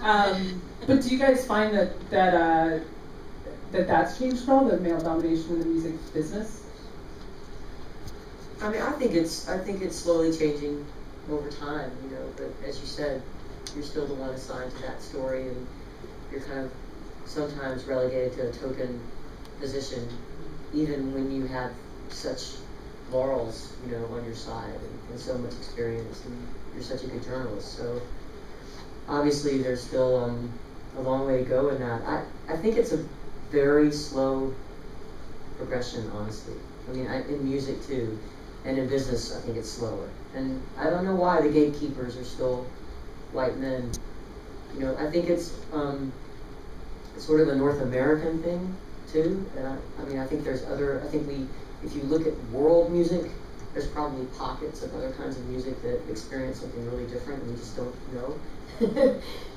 But do you guys find that's changed at all, the male domination in the music business? I mean, I think it's slowly changing over time, you know. But as you said, you're still the one assigned to that story, and you're kind of sometimes relegated to a token position, even when you have such laurels, you know, on your side and so much experience, and you're such a good journalist. So obviously, there's still a long way to go in that. I think it's a very slow progression, honestly. I mean, in music too, and in business, I think it's slower. And I don't know why the gatekeepers are still white men. You know, I think it's sort of a North American thing too. And I mean, I think there's other. I think if you look at world music, there's probably pockets of other kinds of music that experience something really different, and we just don't know.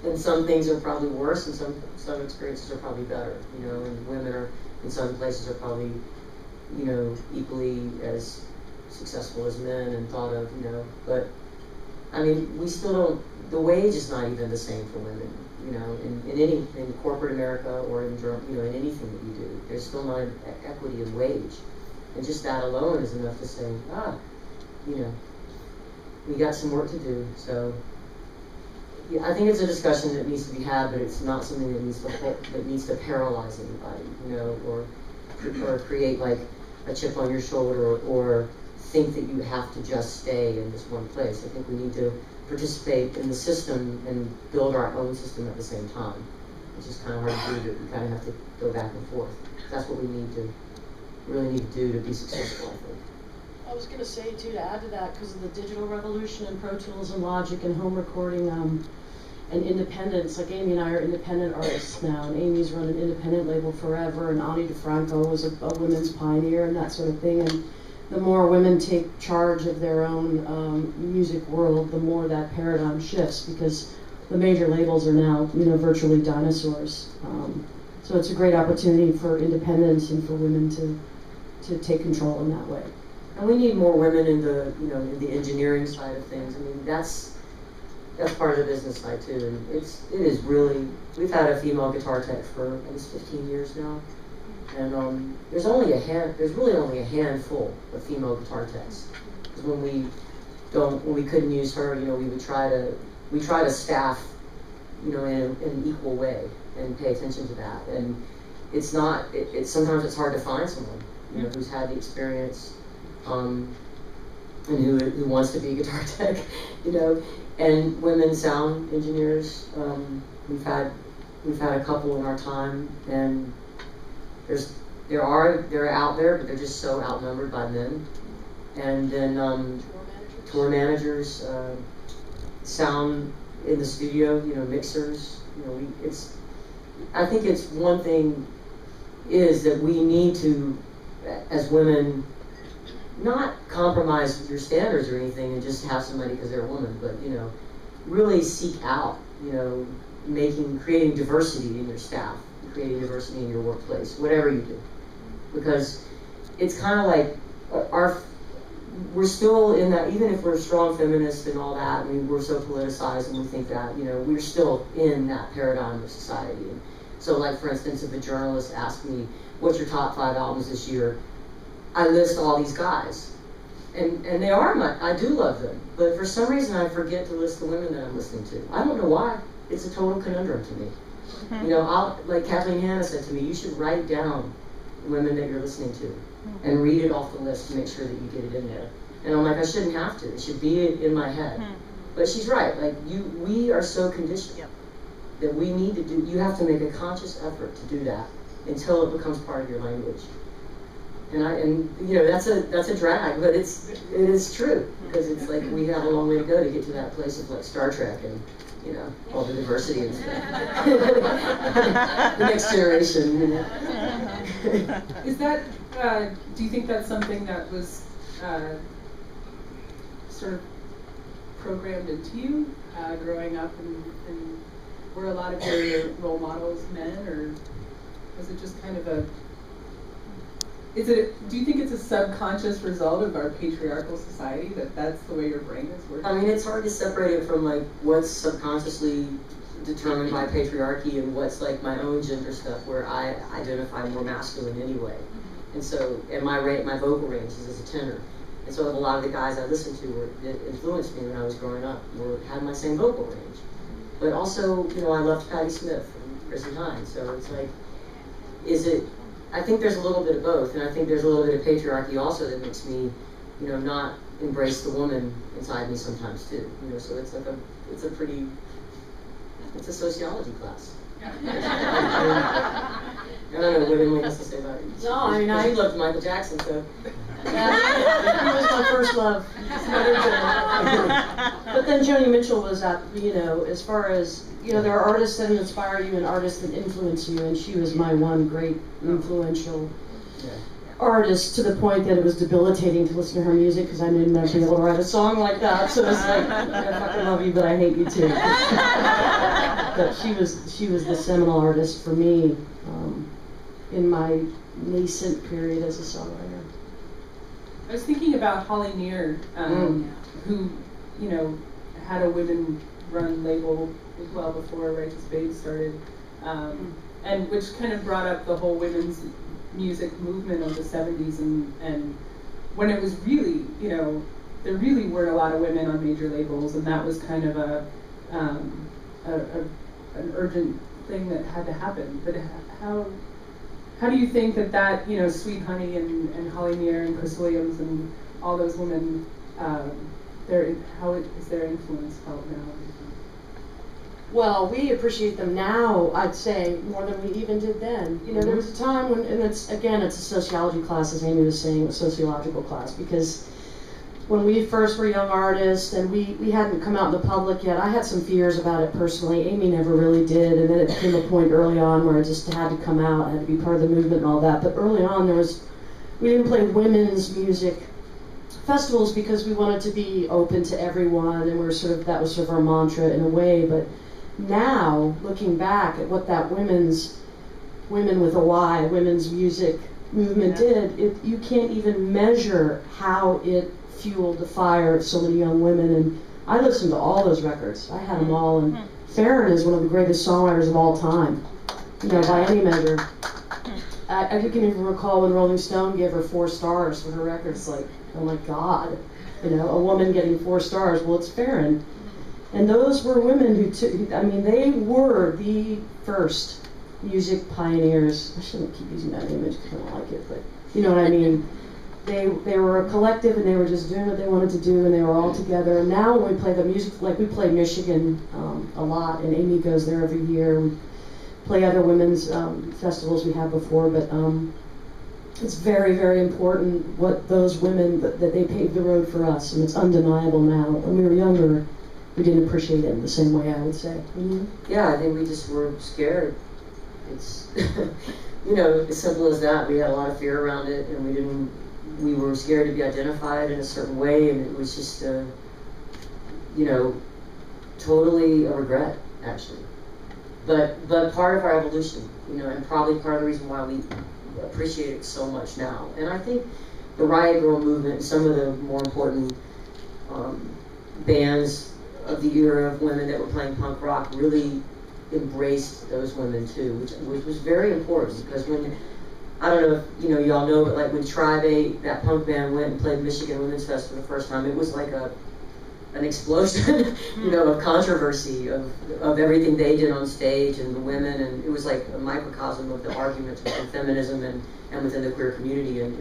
And some things are probably worse, and some experiences are probably better. You know, and women are in some places are probably, you know, equally as successful as men and thought of. You know, but I mean, we still don't. The wage is not even the same for women. You know, in corporate America or in in anything that you do, there's still not an equity in wage, and just that alone is enough to say, you know, we got some work to do. So. Yeah, I think it's a discussion that needs to be had, but it's not something that needs to paralyze anybody, you know, or create like a chip on your shoulder, or think that you have to just stay in this one place. I think we need to participate in the system and build our own system at the same time, which is kind of hard to do. But we kind of have to go back and forth. That's what we really need to do to be successful, I think. I was going to say, too, to add to that, because of the digital revolution and Pro Tools and Logic and home recording and independence, like Amy and I are independent artists now, and Amy's run an independent label forever, and Ani DeFranco was a women's pioneer and that sort of thing. And the more women take charge of their own music world, the more that paradigm shifts, because the major labels are now, you know, virtually dinosaurs. So it's a great opportunity for independence and for women to take control in that way. And we need more women in the, you know, in the engineering side of things. I mean, that's part of the business side too. And it is really, we've had a female guitar tech for I guess 15 years now, and there's really only a handful of female guitar techs. Because when we couldn't use her, you know, we try to staff, you know, in an equal way and pay attention to that. And it's not, sometimes it's hard to find someone, you know, who's had the experience. And who wants to be a guitar tech, you know, and women sound engineers. We've had a couple in our time, and they're out there, but they're just so outnumbered by men. And then tour managers, sound in the studio, you know, mixers. You know, I think it's one thing is that we need to, as women, not compromise your standards or anything and just have somebody because they're a woman, but, you know, really seek out, you know, creating diversity in your staff, creating diversity in your workplace, whatever you do. Because it's kind of like we're still in that, even if we're strong feminists and all that, I mean, we're so politicized and we think that, you know, we're still in that paradigm of society. And so, like, for instance, if a journalist asked me, what's your top 5 albums this year? I list all these guys, and they are I do love them, but for some reason I forget to list the women that I'm listening to. I don't know why. It's a total conundrum to me. You know, like Kathleen Hanna said to me, you should write down women that you're listening to and read it off the list to make sure that you get it in there. And I'm like, I shouldn't have to. It should be in my head. But she's right. Like we are so conditioned that we need to do. You have to make a conscious effort to do that until it becomes part of your language. And you know, that's a drag, but it is true, because it's like we have a long way to go to get to that place of like Star Trek and, you know, all the diversity and stuff. The next generation, you know. Is that do you think that's something that was sort of programmed into you growing up, and were a lot of your role models men, or was it just kind of do you think it's a subconscious result of our patriarchal society, that's the way your brain is working? I mean, it's hard to separate it from like what's subconsciously determined by patriarchy and what's like my own gender stuff, where I identify more masculine anyway. And so, and my vocal range is as a tenor. And so a lot of the guys I listened to that influenced me when I was growing up had my same vocal range. But also, you know, I loved Patti Smith and Chrissy Hines. So it's like, I think there's a little bit of both, and I think there's a little bit of patriarchy also that makes me, you know, not embrace the woman inside me sometimes too. You know, so it's like it's a sociology class. I don't know what anyone has to say about it. No, I mean, I loved Michael Jackson, so. Yeah, he was my first love. But then Joni Mitchell was at, you know, as far as, you know, there are artists that inspire you and artists that influence you, and she was my one great influential artist, to the point that it was debilitating to listen to her music because I knew I'd never be able to write a song like that. So it's like, I fucking love you, but I hate you too. But she was the seminal artist for me in my nascent period as a songwriter. I was thinking about Holly Near, who, you know, had a women-run label well before Righteous Babe started, and which kind of brought up the whole women's music movement of the 70s, and when it was really, you know, there really weren't a lot of women on major labels, and that was kind of an urgent thing that had to happen. But how do you think that you know, Sweet Honey and Holly Near and Chris Williams and all those women, how is their influence felt now? Well, we appreciate them now, I'd say, more than we even did then. You know, there was a time when, and it's a sociology class, as Amy was saying, a sociological class, because when we first were young artists and we hadn't come out in the public yet, I had some fears about it personally. Amy never really did, and then it became a point early on where I just had to come out, I had to be part of the movement and all that. But early on, we didn't play women's music festivals because we wanted to be open to everyone, and that was sort of our mantra in a way. But now, looking back at what that women with a Y, women's music movement did, you can't even measure how it fueled the fire of so many young women. And I listened to all those records. I had them all, and Farron is one of the greatest songwriters of all time, you know, by any measure. I can even recall when Rolling Stone gave her 4 stars for her records. Like, oh my God, you know, a woman getting 4 stars. Well, it's Farron. And those were women they were the first music pioneers. I shouldn't keep using that image because I don't like it, but you know what I mean. They were a collective, and they were just doing what they wanted to do, and they were all together. And now when we play the music, like we play Michigan a lot, and Amy goes there every year. We play other women's festivals we had before, but it's very, very important what those women, that they paved the road for us, and it's undeniable now. When we were younger, we didn't appreciate it in the same way, I would say. Mm-hmm. Yeah, I think we just were scared. It's, you know, as simple as that. We had a lot of fear around it, and we were scared to be identified in a certain way, and it was just, you know, totally a regret, actually. But part of our evolution, you know, and probably part of the reason why we appreciate it so much now. And I think the Riot Girl movement and some of the more important bands of the era of women that were playing punk rock really embraced those women too, which was very important, because when, I don't know if you know, y'all know, but like when Tribe 8, that punk band, went and played Michigan Women's Fest for the first time, it was like an explosion, you know, of controversy, of everything they did on stage and the women, and it was like a microcosm of the arguments within feminism and within the queer community, and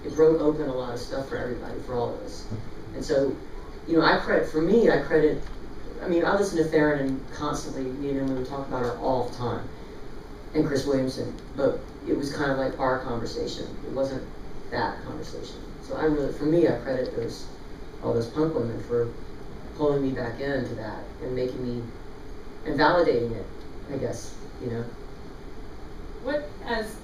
it broke open a lot of stuff for everybody, for all of us. And so, you know, I listen to Farron constantly, me and Emily, we talk about her all the time, and Chris Williamson, but it was kind of like our conversation. It wasn't that conversation. So for me, I credit all those punk women for pulling me back into that and making me, and validating it, I guess, you know. What, as